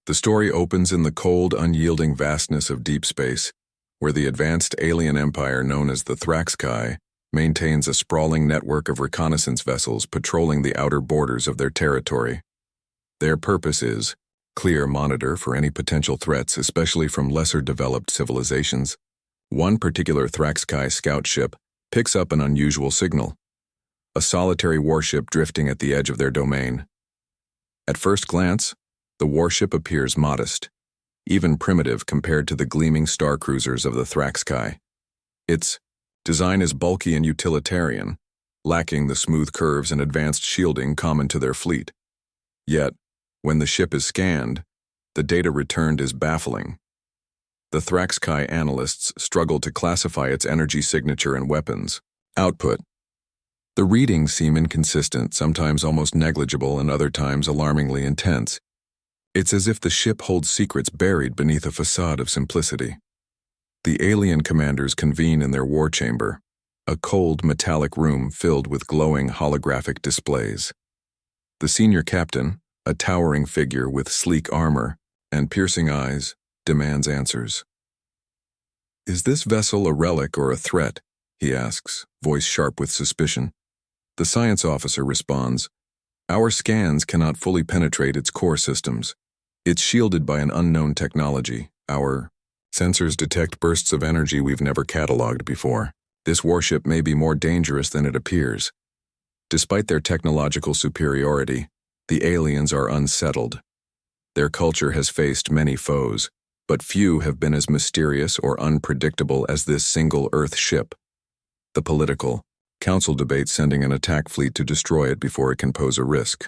The story opens in the cold, unyielding vastness of deep space, where the advanced alien empire known as the Thraxkai maintains a sprawling network of reconnaissance vessels patrolling the outer borders of their territory. Their purpose is clear monitor for any potential threats, especially from lesser-developed civilizations. One particular Thraxkai scout ship picks up an unusual signal, a solitary warship drifting at the edge of their domain. At first glance, the warship appears modest, even primitive compared to the gleaming star cruisers of the Thraxkai. Its design is bulky and utilitarian, lacking the smooth curves and advanced shielding common to their fleet. Yet, when the ship is scanned, the data returned is baffling. The Thraxkai analysts struggle to classify its energy signature and weapons output. The readings seem inconsistent, sometimes almost negligible and other times alarmingly intense. It's as if the ship holds secrets buried beneath a facade of simplicity. The alien commanders convene in their war chamber, a cold metallic room filled with glowing holographic displays. The senior captain, a towering figure with sleek armor and piercing eyes, demands answers. "Is this vessel a relic or a threat?" he asks, voice sharp with suspicion. The science officer responds, "Our scans cannot fully penetrate its core systems. It's shielded by an unknown technology. Our sensors detect bursts of energy we've never cataloged before. This warship may be more dangerous than it appears." Despite their technological superiority, the aliens are unsettled. Their culture has faced many foes, but few have been as mysterious or unpredictable as this single Earth ship. The political council debates sending an attack fleet to destroy it before it can pose a risk.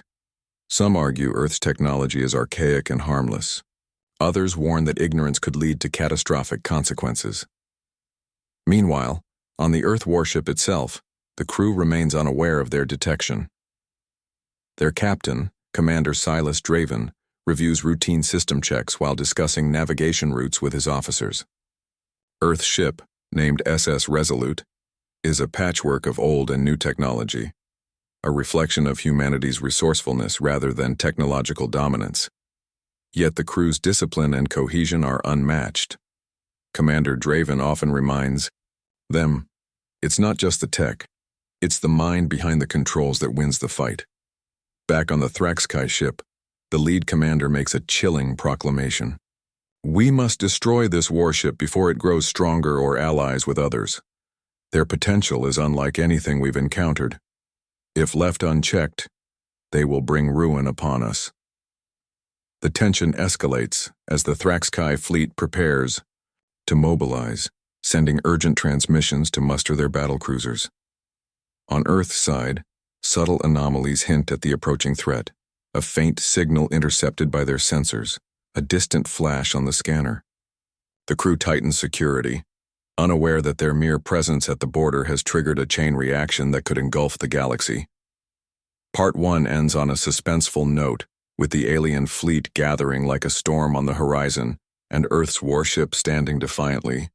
Some argue Earth's technology is archaic and harmless. Others warn that ignorance could lead to catastrophic consequences. Meanwhile, on the Earth warship itself, the crew remains unaware of their detection. Their captain, Commander Silas Draven, reviews routine system checks while discussing navigation routes with his officers. Earth's ship, named SS Resolute, is a patchwork of old and new technology, a reflection of humanity's resourcefulness rather than technological dominance. Yet the crew's discipline and cohesion are unmatched. Commander Draven often reminds them, it's not just the tech, it's the mind behind the controls that wins the fight. Back on the Thraxkai ship, the lead commander makes a chilling proclamation. "We must destroy this warship before it grows stronger or allies with others. Their potential is unlike anything we've encountered. If left unchecked, they will bring ruin upon us." The tension escalates as the Thraxkai fleet prepares to mobilize, sending urgent transmissions to muster their battlecruisers. On Earth's side, subtle anomalies hint at the approaching threat. A faint signal intercepted by their sensors, a distant flash on the scanner. The crew tightens security, unaware that their mere presence at the border has triggered a chain reaction that could engulf the galaxy. Part 1 ends on a suspenseful note, with the alien fleet gathering like a storm on the horizon and Earth's warship standing defiantly,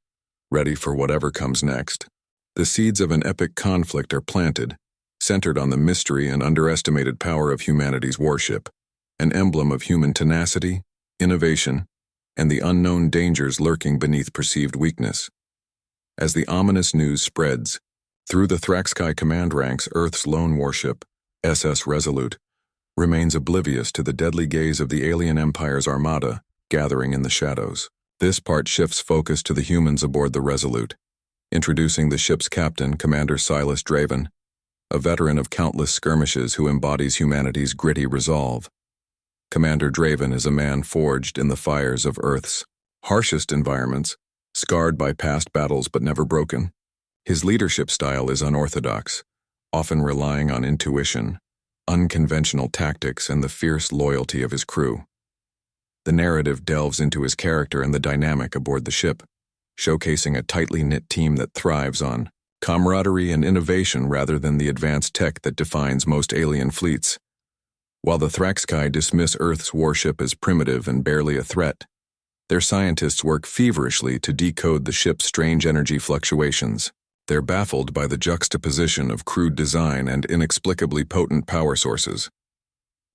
ready for whatever comes next. The seeds of an epic conflict are planted, centered on the mystery and underestimated power of humanity's warship, an emblem of human tenacity, innovation, and the unknown dangers lurking beneath perceived weakness. As the ominous news spreads, through the Thraxkai command ranks, Earth's lone warship, SS Resolute, remains oblivious to the deadly gaze of the alien empire's armada gathering in the shadows. This part shifts focus to the humans aboard the Resolute, introducing the ship's captain, Commander Silas Draven, a veteran of countless skirmishes who embodies humanity's gritty resolve. Commander Draven is a man forged in the fires of Earth's harshest environments, scarred by past battles but never broken. His leadership style is unorthodox, often relying on intuition, unconventional tactics, and the fierce loyalty of his crew. The narrative delves into his character and the dynamic aboard the ship, showcasing a tightly knit team that thrives on camaraderie and innovation rather than the advanced tech that defines most alien fleets. While the Thraxkai dismiss Earth's warship as primitive and barely a threat, their scientists work feverishly to decode the ship's strange energy fluctuations. They're baffled by the juxtaposition of crude design and inexplicably potent power sources.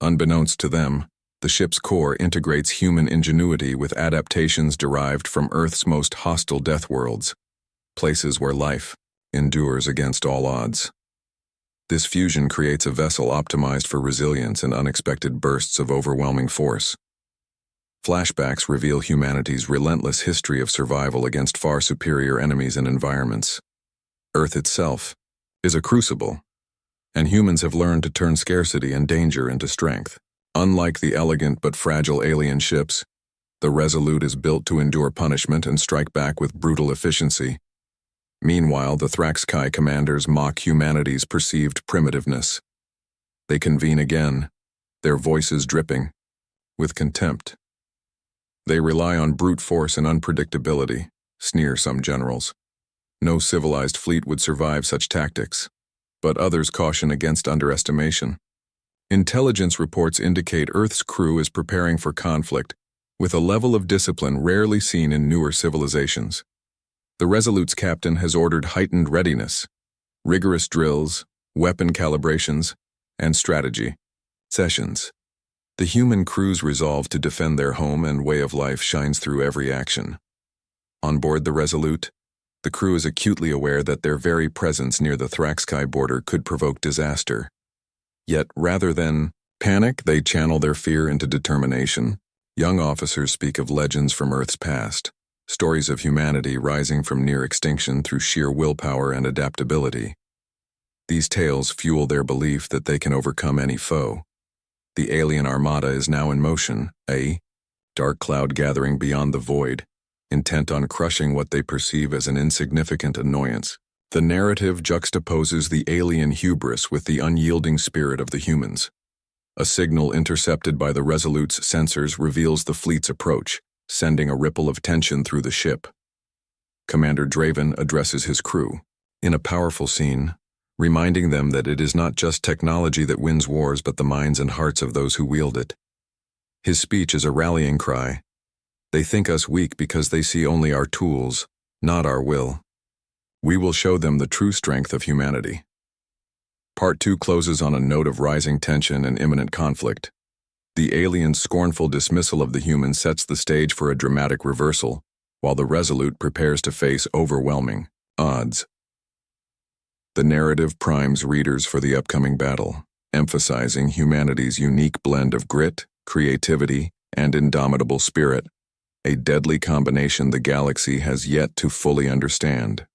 Unbeknownst to them, The ship's core integrates human ingenuity with adaptations derived from Earth's most hostile death worlds, places where life endures against all odds. This fusion creates a vessel optimized for resilience and unexpected bursts of overwhelming force. Flashbacks reveal humanity's relentless history of survival against far superior enemies and environments. Earth itself is a crucible, and humans have learned to turn scarcity and danger into strength. Unlike the elegant but fragile alien ships, the Resolute is built to endure punishment and strike back with brutal efficiency. Meanwhile, the Thrax-Kai commanders mock humanity's perceived primitiveness. They convene again, their voices dripping with contempt. They rely on brute force and unpredictability, sneer some generals. No civilized fleet would survive such tactics, but others caution against underestimation. Intelligence reports indicate Earth's crew is preparing for conflict with a level of discipline rarely seen in newer civilizations. The Resolute's captain has ordered heightened readiness, rigorous drills, weapon calibrations, and strategy sessions. The human crew's resolve to defend their home and way of life shines through every action. On board the Resolute, the crew is acutely aware that their very presence near the Thrax-Kai border could provoke disaster. Yet, rather than panic, they channel their fear into determination. Young officers speak of legends from Earth's past, stories of humanity rising from near extinction through sheer willpower and adaptability. These tales fuel their belief that they can overcome any foe. The alien armada is now in motion, a dark cloud gathering beyond the void, intent on crushing what they perceive as an insignificant annoyance. The narrative juxtaposes the alien hubris with the unyielding spirit of the humans. A signal intercepted by the Resolute's sensors reveals the fleet's approach, sending a ripple of tension through the ship. Commander Draven addresses his crew in a powerful scene, reminding them that it is not just technology that wins wars but the minds and hearts of those who wield it. His speech is a rallying cry. They think us weak because they see only our tools, not our will. We will show them the true strength of humanity. Part 2 closes on a note of rising tension and imminent conflict. The alien's scornful dismissal of the human sets the stage for a dramatic reversal, while the Resolute prepares to face overwhelming odds. The narrative primes readers for the upcoming battle, emphasizing humanity's unique blend of grit, creativity, and indomitable spirit, a deadly combination the galaxy has yet to fully understand.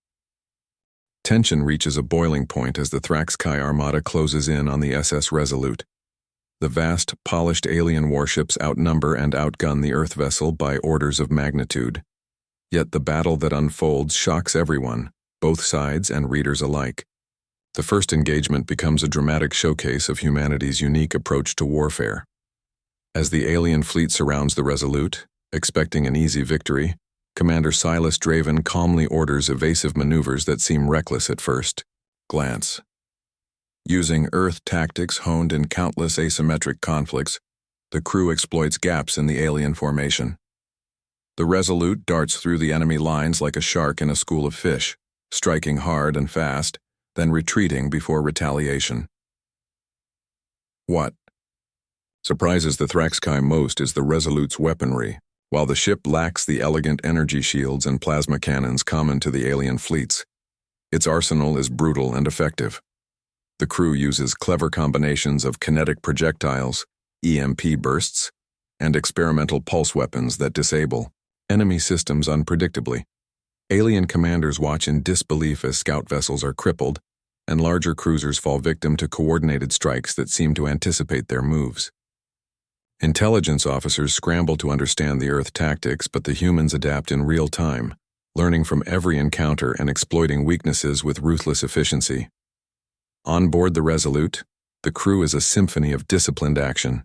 Tension reaches a boiling point as the Thrax-Kai armada closes in on the SS Resolute. The vast, polished alien warships outnumber and outgun the Earth vessel by orders of magnitude. Yet the battle that unfolds shocks everyone, both sides and readers alike. The first engagement becomes a dramatic showcase of humanity's unique approach to warfare. As the alien fleet surrounds the Resolute, expecting an easy victory, Commander Silas Draven calmly orders evasive maneuvers that seem reckless at first glance. Using Earth tactics honed in countless asymmetric conflicts, the crew exploits gaps in the alien formation. The Resolute darts through the enemy lines like a shark in a school of fish, striking hard and fast, then retreating before retaliation. What surprises the Thrax-Kai most is the Resolute's weaponry. While the ship lacks the elegant energy shields and plasma cannons common to the alien fleets, its arsenal is brutal and effective. The crew uses clever combinations of kinetic projectiles, EMP bursts, and experimental pulse weapons that disable enemy systems unpredictably. Alien commanders watch in disbelief as scout vessels are crippled, and larger cruisers fall victim to coordinated strikes that seem to anticipate their moves. Intelligence officers scramble to understand the Earth tactics, but the humans adapt in real time, learning from every encounter and exploiting weaknesses with ruthless efficiency. On board the Resolute, the crew is a symphony of disciplined action.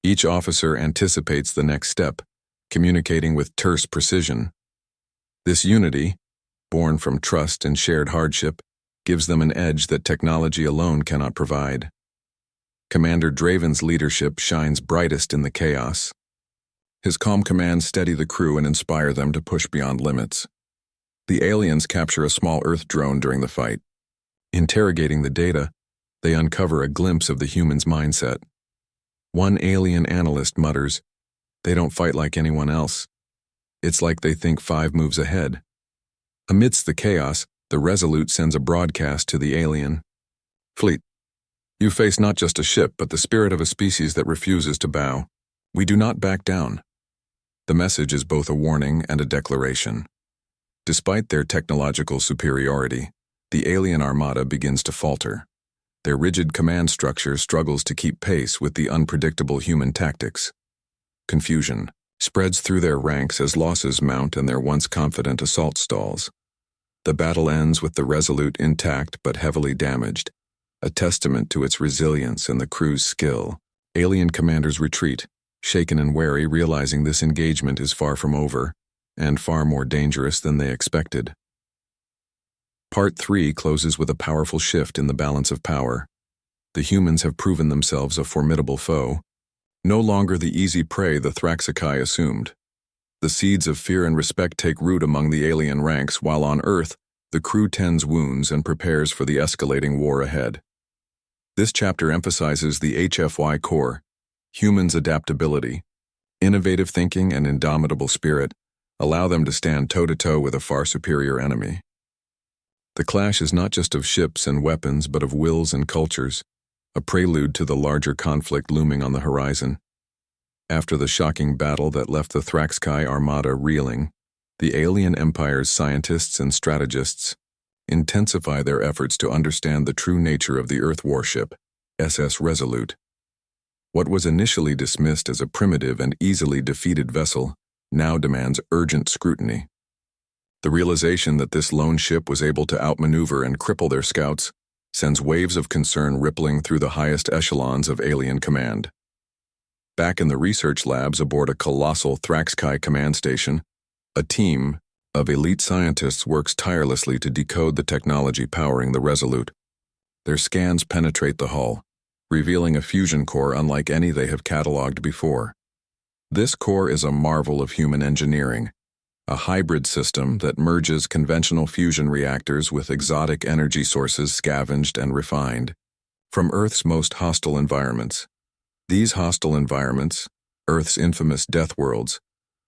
Each officer anticipates the next step, communicating with terse precision. This unity, born from trust and shared hardship, gives them an edge that technology alone cannot provide. Commander Draven's leadership shines brightest in the chaos. His calm commands steady the crew and inspire them to push beyond limits. The aliens capture a small Earth drone during the fight. Interrogating the data, they uncover a glimpse of the human's mindset. One alien analyst mutters, "They don't fight like anyone else. It's like they think 5 moves ahead." Amidst the chaos, the Resolute sends a broadcast to the alien fleet. "You face not just a ship, but the spirit of a species that refuses to bow. We do not back down." The message is both a warning and a declaration. Despite their technological superiority, the alien armada begins to falter. Their rigid command structure struggles to keep pace with the unpredictable human tactics. Confusion spreads through their ranks as losses mount and their once confident assault stalls. The battle ends with the Resolute intact but heavily damaged, a testament to its resilience and the crew's skill. Alien commanders retreat, shaken and wary, realizing this engagement is far from over, and far more dangerous than they expected. Part 3 closes with a powerful shift in the balance of power. The humans have proven themselves a formidable foe, no longer the easy prey the Thraxikai assumed. The seeds of fear and respect take root among the alien ranks, while on Earth, the crew tends wounds and prepares for the escalating war ahead. This chapter emphasizes the HFY core, humans' adaptability, innovative thinking, and indomitable spirit allow them to stand toe-to-toe with a far superior enemy. The clash is not just of ships and weapons, but of wills and cultures, a prelude to the larger conflict looming on the horizon. After the shocking battle that left the Thraxikai armada reeling, the alien empire's scientists and strategists intensify their efforts to understand the true nature of the Earth warship, SS Resolute. What was initially dismissed as a primitive and easily defeated vessel now demands urgent scrutiny. The realization that this lone ship was able to outmaneuver and cripple their scouts sends waves of concern rippling through the highest echelons of alien command. Back in the research labs aboard a colossal Thraxikai command station, a team of elite scientists works tirelessly to decode the technology powering the Resolute. Their scans penetrate the hull, revealing a fusion core unlike any they have cataloged before. This core is a marvel of human engineering, a hybrid system that merges conventional fusion reactors with exotic energy sources scavenged and refined from Earth's most hostile environments. These hostile environments, Earth's infamous death worlds,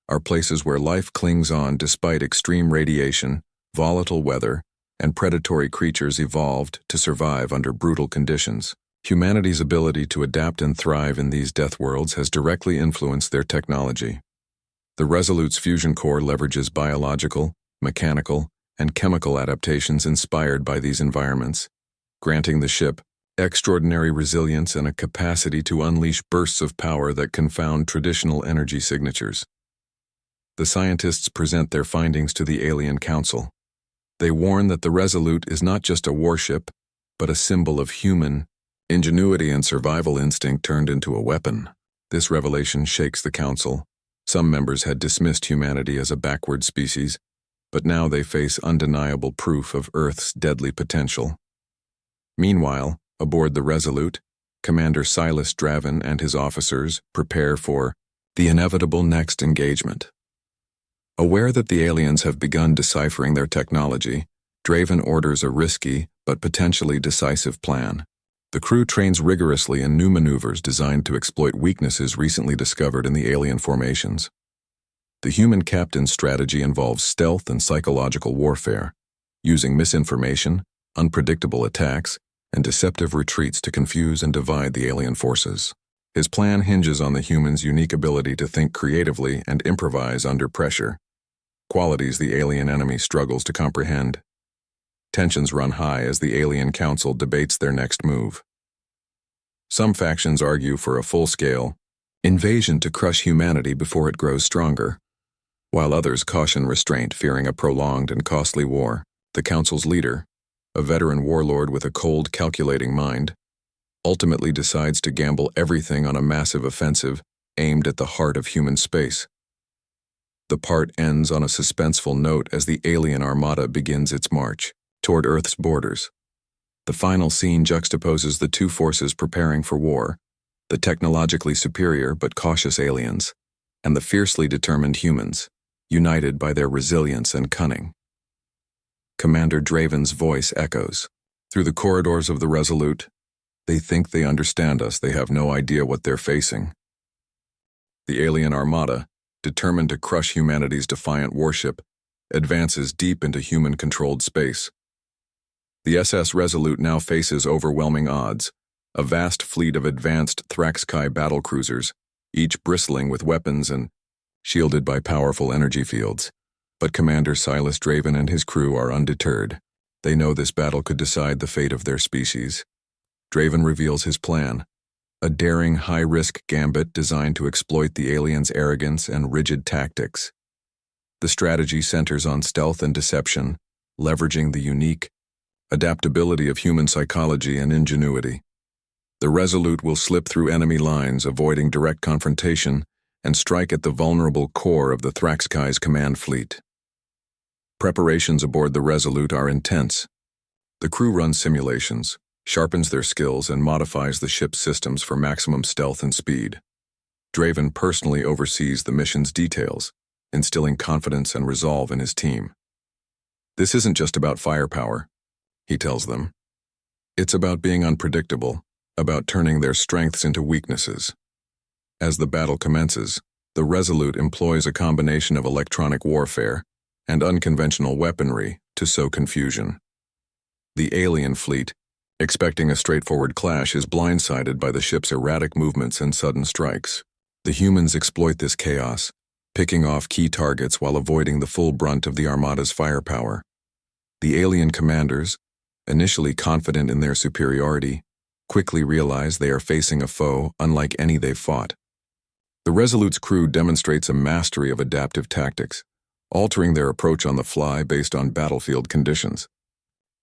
are places where life clings on despite extreme radiation, volatile weather, and predatory creatures evolved to survive under brutal conditions. Humanity's ability to adapt and thrive in these death worlds has directly influenced their technology. The Resolute's fusion core leverages biological, mechanical, and chemical adaptations inspired by these environments, granting the ship extraordinary resilience and a capacity to unleash bursts of power that confound traditional energy signatures. The scientists present their findings to the Alien Council. They warn that the Resolute is not just a warship, but a symbol of human ingenuity and survival instinct turned into a weapon. This revelation shakes the Council. Some members had dismissed humanity as a backward species, but now they face undeniable proof of Earth's deadly potential. Meanwhile, aboard the Resolute, Commander Silas Draven and his officers prepare for the inevitable next engagement. Aware that the aliens have begun deciphering their technology, Draven orders a risky but potentially decisive plan. The crew trains rigorously in new maneuvers designed to exploit weaknesses recently discovered in the alien formations. The human captain's strategy involves stealth and psychological warfare, using misinformation, unpredictable attacks, and deceptive retreats to confuse and divide the alien forces. His plan hinges on the human's unique ability to think creatively and improvise under pressure, qualities the alien enemy struggles to comprehend. Tensions run high as the Alien Council debates their next move. Some factions argue for a full-scale invasion to crush humanity before it grows stronger, while others caution restraint, fearing a prolonged and costly war. The Council's leader, a veteran warlord with a cold, calculating mind, ultimately decides to gamble everything on a massive offensive aimed at the heart of human space. The part ends on a suspenseful note as the alien armada begins its march toward Earth's borders. The final scene juxtaposes the two forces preparing for war, the technologically superior but cautious aliens, and the fiercely determined humans, united by their resilience and cunning. Commander Draven's voice echoes through the corridors of the Resolute. They think they understand us. They have no idea what they're facing. The alien armada, determined to crush humanity's defiant warship, advances deep into human-controlled space. The SS Resolute now faces overwhelming odds, a vast fleet of advanced Thrax-Kai battlecruisers, each bristling with weapons and shielded by powerful energy fields. But Commander Silas Draven and his crew are undeterred. They know this battle could decide the fate of their species. Draven reveals his plan, a daring, high-risk gambit designed to exploit the aliens' arrogance and rigid tactics. The strategy centers on stealth and deception, leveraging the unique adaptability of human psychology and ingenuity. The Resolute will slip through enemy lines, avoiding direct confrontation, and strike at the vulnerable core of the Thrax-Kai's command fleet. Preparations aboard the Resolute are intense. The crew runs simulations, sharpens their skills, and modifies the ship's systems for maximum stealth and speed. Draven personally oversees the mission's details, instilling confidence and resolve in his team. This isn't just about firepower, he tells them. It's about being unpredictable, about turning their strengths into weaknesses. As the battle commences, the Resolute employs a combination of electronic warfare and unconventional weaponry to sow confusion. The alien fleet, expecting a straightforward clash, is blindsided by the ship's erratic movements and sudden strikes. The humans exploit this chaos, picking off key targets while avoiding the full brunt of the Armada's firepower. The alien commanders, initially confident in their superiority, quickly realize they are facing a foe unlike any they've fought. The Resolute's crew demonstrates a mastery of adaptive tactics, altering their approach on the fly based on battlefield conditions.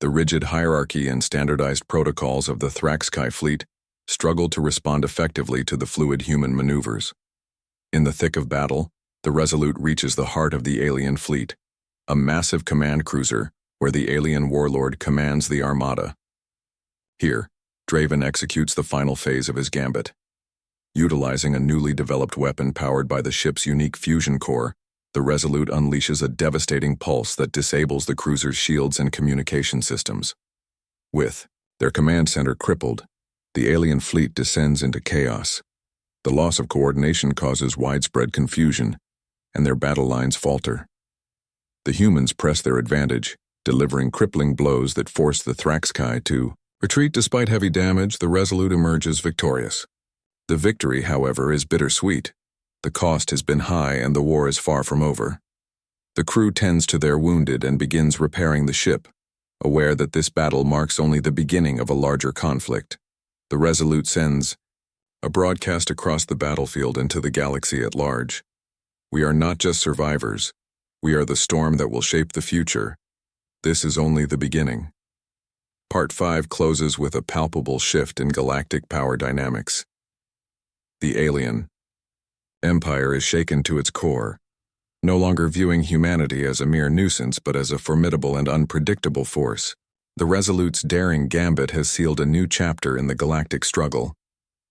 The rigid hierarchy and standardized protocols of the Thrax-Kai fleet struggle to respond effectively to the fluid human maneuvers. In the thick of battle, the Resolute reaches the heart of the alien fleet, a massive command cruiser where the alien warlord commands the Armada. Here, Draven executes the final phase of his gambit. Utilizing a newly developed weapon powered by the ship's unique fusion core, the Resolute unleashes a devastating pulse that disables the cruiser's shields and communication systems. With their command center crippled, the alien fleet descends into chaos. The loss of coordination causes widespread confusion, and their battle lines falter. The humans press their advantage, delivering crippling blows that force the Thrax-Kai to retreat. Despite heavy damage, the Resolute emerges victorious. The victory, however, is bittersweet. The cost has been high and the war is far from over. The crew tends to their wounded and begins repairing the ship, aware that this battle marks only the beginning of a larger conflict. The Resolute sends a broadcast across the battlefield and to the galaxy at large. We are not just survivors. We are the storm that will shape the future. This is only the beginning. Part 5 closes with a palpable shift in galactic power dynamics. The alien empire is shaken to its core, no longer viewing humanity as a mere nuisance but as a formidable and unpredictable force. The Resolute's daring gambit has sealed a new chapter in the galactic struggle,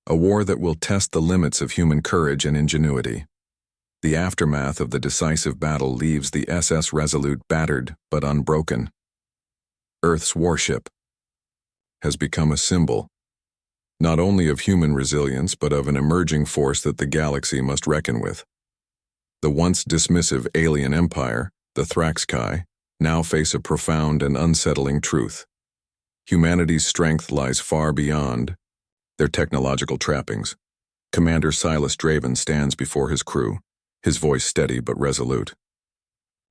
a war that will test the limits of human courage and ingenuity. The aftermath of the decisive battle leaves the SS Resolute battered but unbroken. Earth's warship has become a symbol, not only of human resilience but of an emerging force that the galaxy must reckon with. The once dismissive alien empire, the Thrax-Kai, now face a profound and unsettling truth. Humanity's strength lies far beyond their technological trappings. Commander Silas Draven stands before his crew, his voice steady but resolute.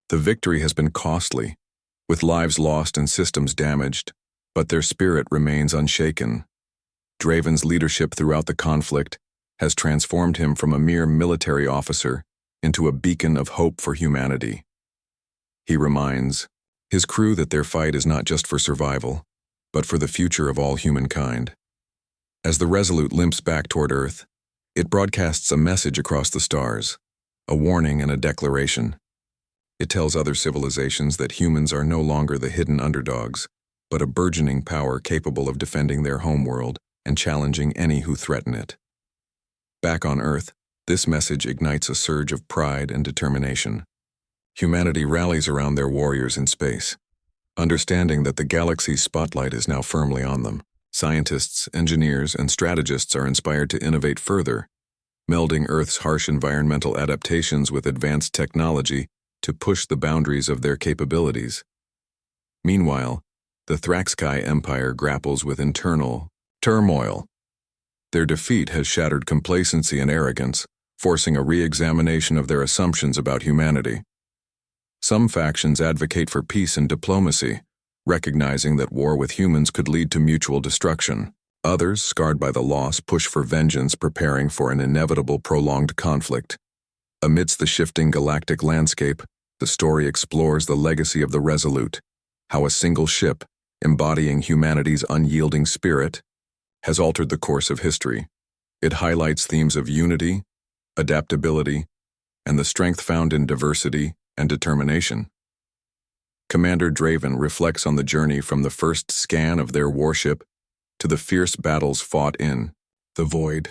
The victory has been costly, with lives lost and systems damaged, but their spirit remains unshaken. Draven's leadership throughout the conflict has transformed him from a mere military officer into a beacon of hope for humanity. He reminds his crew that their fight is not just for survival, but for the future of all humankind. As the Resolute limps back toward Earth, it broadcasts a message across the stars, a warning and a declaration. It tells other civilizations that humans are no longer the hidden underdogs, but a burgeoning power capable of defending their homeworld and challenging any who threaten it. Back on Earth, this message ignites a surge of pride and determination. Humanity rallies around their warriors in space, understanding that the galaxy's spotlight is now firmly on them. Scientists, engineers, and strategists are inspired to innovate further, melding Earth's harsh environmental adaptations with advanced technology to push the boundaries of their capabilities. Meanwhile, the Thraxkai Empire grapples with internal turmoil. Their defeat has shattered complacency and arrogance, forcing a re-examination of their assumptions about humanity. Some factions advocate for peace and diplomacy, recognizing that war with humans could lead to mutual destruction. Others, scarred by the loss, push for vengeance, preparing for an inevitable prolonged conflict. Amidst the shifting galactic landscape, the story explores the legacy of the Resolute, how a single ship, embodying humanity's unyielding spirit, has altered the course of history. It highlights themes of unity, adaptability, and the strength found in diversity and determination. Commander Draven reflects on the journey from the first scan of their warship to the fierce battles fought in the void.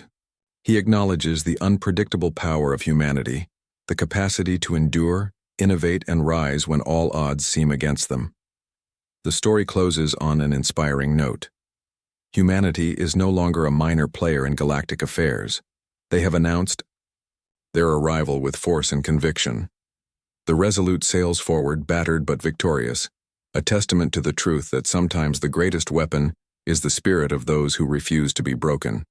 He acknowledges the unpredictable power of humanity, the capacity to endure, innovate, and rise when all odds seem against them. The story closes on an inspiring note. Humanity is no longer a minor player in galactic affairs. They have announced their arrival with force and conviction. The Resolute sails forward, battered but victorious, a testament to the truth that sometimes the greatest weapon is the spirit of those who refuse to be broken.